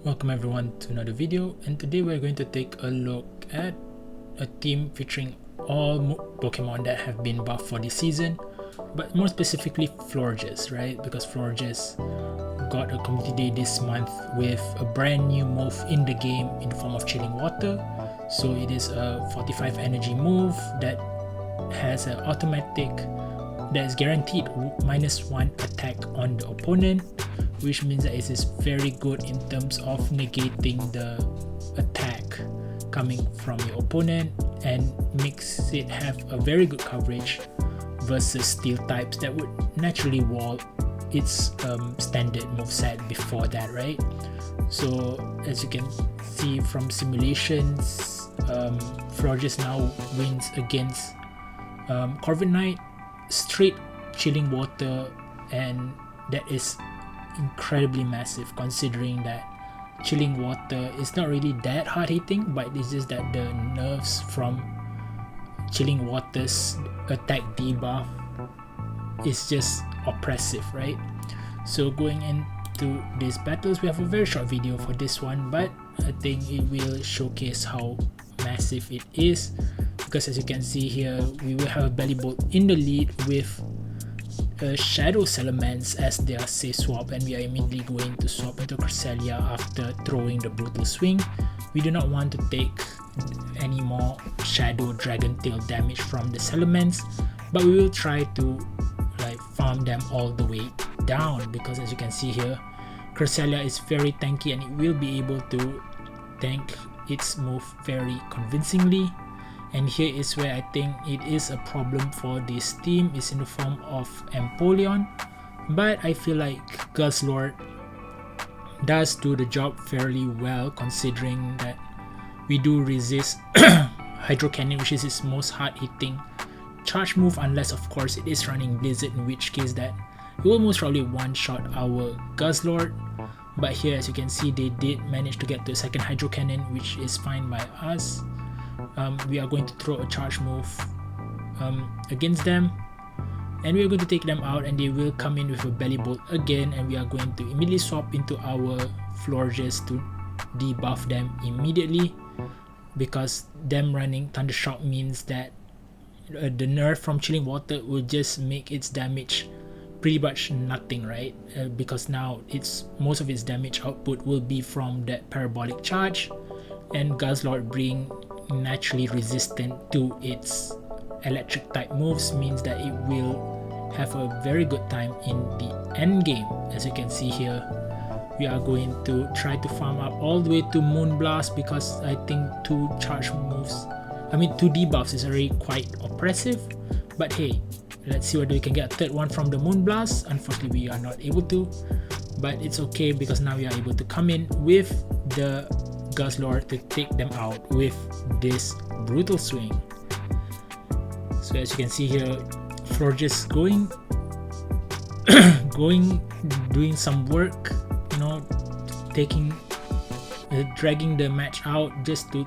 Welcome everyone to another video, and today we're going to take a look at a team featuring all Pokemon that have been buffed for this season, but more specifically Florges, right? Because Florges got a community day this month with a brand new move in the game in the form of Chilling Water. So it is a 45 energy move that has an automatic that is guaranteed -1 attack on the opponent, which means that it is very good in terms of negating the attack coming from your opponent and makes it have a very good coverage versus steel types that would naturally wall its standard moveset before that, right? So as you can see from simulations, Florges now wins against Corvid Knight, straight Chilling Water, and that is incredibly massive considering that Chilling Water is not really that hard hitting, but it's just that the nerfs from Chilling Water's attack debuff is just oppressive, right? So going into these battles, we have a very short video for this one, but I think it will showcase how massive it is, because as you can see here, we will have a Bellybolt in the lead with Shadow Salamence as their safe swap, and we are immediately going to swap into Cresselia after throwing the Brutal Swing. We do not want to take any more Shadow Dragon Tail damage from the Salamence, but we will try to farm them all the way down, because as you can see here, Cresselia is very tanky and it will be able to tank its move very convincingly. And here is where I think it is a problem for this team, is in the form of Empoleon, but I feel like Guzzlord does do the job fairly well, considering that we do resist Hydro Cannon, which is its most hard hitting charge move, unless of course it is running Blizzard, in which case that it will most probably one-shot our Guzzlord. But here, as you can see, they did manage to get to a second Hydro Cannon, which is fine by us. We are going to throw a charge move against them, and we are going to take them out, and they will come in with a Bellybolt again, and we are going to immediately swap into our Florges to debuff them immediately, because them running Thunder Shock means that the nerf from Chilling Water will just make its damage pretty much nothing, right? Because now most of its damage output will be from that parabolic charge, and Guzzlord being naturally resistant to its electric type moves means that it will have a very good time in the end game. As you can see here, we are going to try to farm up all the way to Moonblast, because I think two debuffs is already quite oppressive. But hey, let's see whether we can get a third one from the Moonblast. Unfortunately, we are not able to, but it's okay, because now we are able to come in with the Guzzlord to take them out with this Brutal Swing. So as you can see here, Florges doing some work, dragging the match out just to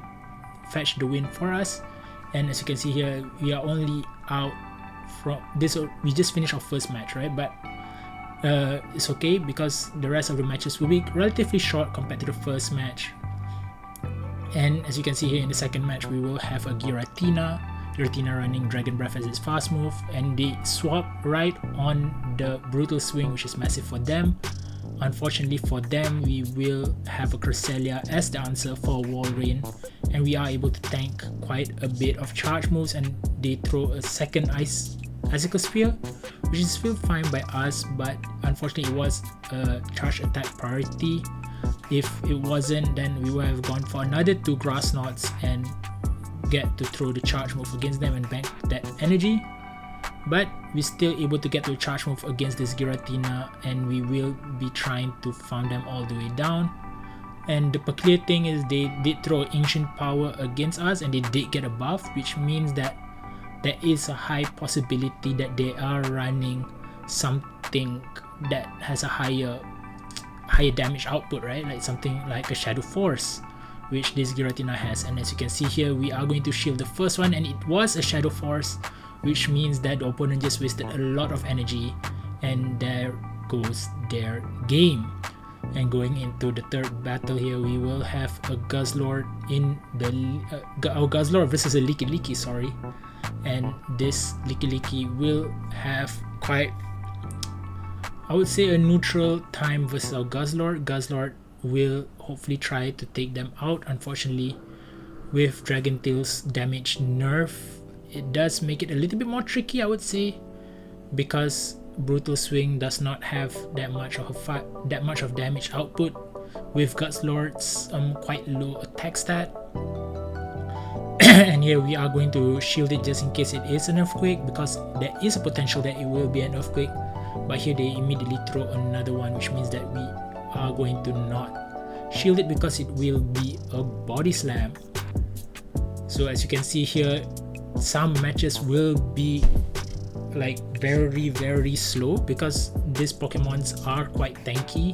fetch the win for us. And as you can see here, we are only out from this. We just finished our first match, right? But it's okay, because the rest of the matches will be relatively short compared to the first match. And as you can see here, in the second match, we will have a Giratina running Dragon Breath as its fast move, and they swap right on the Brutal Swing, which is massive for them. Unfortunately for them, we will have a Cresselia as the answer for Wall Rain, and we are able to tank quite a bit of charge moves, and they throw a second Icicle Spear, which is still fine by us, but unfortunately it was a charge attack priority. If it wasn't, then we would have gone for another 2 Grass Knots and get to throw the charge move against them and bank that energy. But we're still able to get to a charge move against this Giratina, and we will be trying to farm them all the way down. And the peculiar thing is, they did throw Ancient Power against us, and they did get a buff, which means that there is a high possibility that they are running something that has a higher damage output, right? Like something like a Shadow Force, which this Giratina has. And as you can see here, we are going to shield the first one, and it was a Shadow Force, which means that the opponent just wasted a lot of energy, and there goes their game. And going into the third battle here, we will have a Guzzlord in the Guzzlord versus a Licky, sorry. And this Licky will have quite, I would say, a neutral time versus our Guzzlord. Guzzlord will hopefully try to take them out. Unfortunately, with Dragon Tail's damage nerf, it does make it a little bit more tricky, I would say, because Brutal Swing does not have that much of damage output with Guzzlord's quite low attack stat. And here we are going to shield it just in case it is an earthquake, because there is a potential that it will be an earthquake. But here they immediately throw another one, which means that we are going to not shield it because it will be a body slam. So as you can see here, some matches will be like very slow because these Pokemons are quite tanky,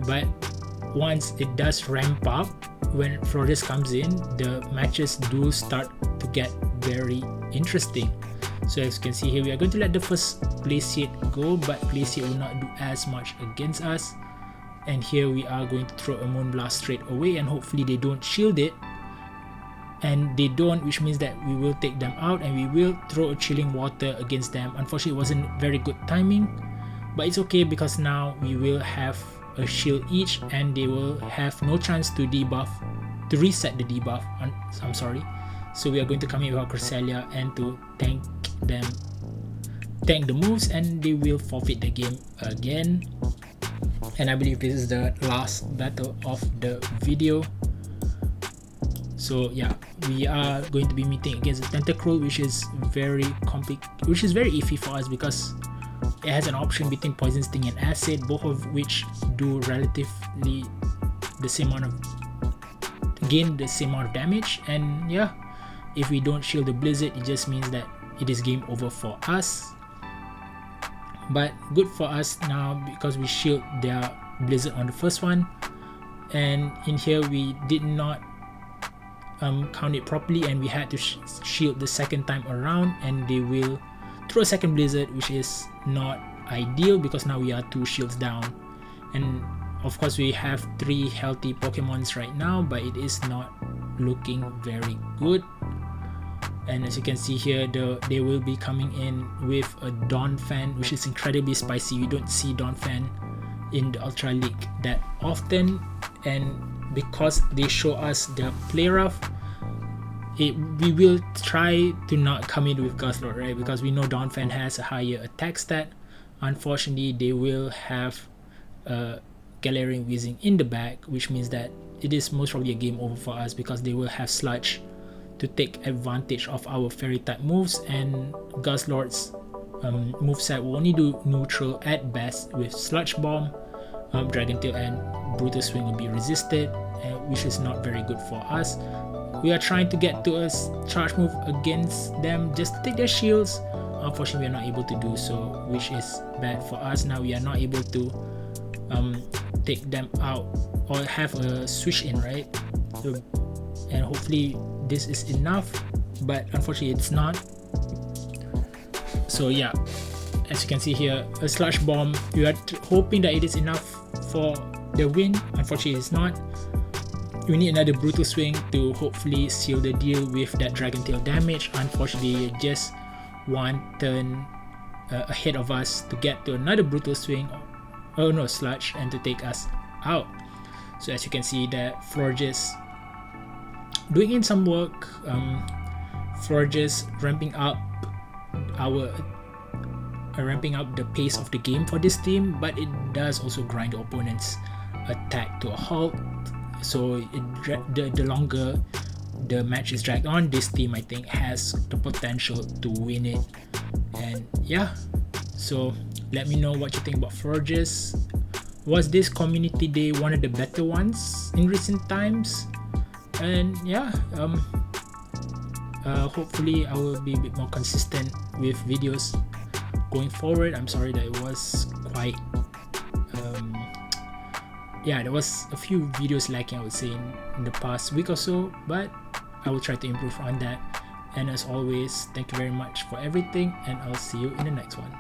but once it does ramp up, when Florges comes in, the matches do start to get very interesting. So as you can see here, we are going to let the first Glaciate go, but Glaciate will not do as much against us. And here we are going to throw a Moonblast straight away, and hopefully they don't shield it. And they don't, which means that we will take them out, and we will throw a Chilling Water against them. Unfortunately, it wasn't very good timing, but it's okay because now we will have a shield each, and they will have no chance to reset the debuff. I'm sorry. So we are going to come in with our Cresselia and to tank the moves, and they will forfeit the game again. And I believe this is the last battle of the video. So yeah, we are going to be meeting against a Tentacruel, which is very iffy for us because it has an option between Poison Sting and Acid, both of which do relatively the same amount of damage. And yeah, if we don't shield the Blizzard, it just means that it is game over for us. But good for us now because we shield their Blizzard on the first one, and in here we did not count it properly, and we had to shield the second time around, and they will throw a second Blizzard, which is not ideal because now we are 2 shields down. And of course we have 3 healthy Pokemons right now, but it is not looking very good. And as you can see here, they will be coming in with a Donphan, which is incredibly spicy. You don't see Donphan in the Ultra League that often, and because they show us the play rough, we will try to not come in with Guzzlord, right? Because we know Donphan has a higher attack stat. Unfortunately, they will have Galarian Weezing in the back, which means that it is most probably a game over for us because they will have Sludge to take advantage of our Fairy type moves, and Guzzlord's moveset will only do neutral at best with Sludge Bomb. Dragon Tail and Brutal Swing will be resisted, which is not very good for us. We are trying to get to a charge move against them just to take their shields. Unfortunately, we are not able to do so, which is bad for us. Now we are not able to take them out or have a switch in, right? So, and hopefully this is enough, but unfortunately it's not. So yeah, as you can see here, a Sludge Bomb, we are hoping that it is enough for the win. Unfortunately it's not. We need another Brutal Swing to hopefully seal the deal with that Dragon Tail damage. Unfortunately, just one turn ahead of us to get to another Brutal Swing, oh no, Sludge, and to take us out. So as you can see that Florges doing in some work, Florges ramping up the pace of the game for this team, but it does also grind the opponent's attack to a halt. So the longer the match is dragged on, this team I think has the potential to win it. And yeah, so let me know what you think about Florges. Was this community day one of the better ones in recent times? And yeah, hopefully I will be a bit more consistent with videos going forward. I'm sorry that it was quite there was a few videos lacking, I would say, in the past week or so, but I will try to improve on that. And as always, thank you very much for everything, and I'll see you in the next one.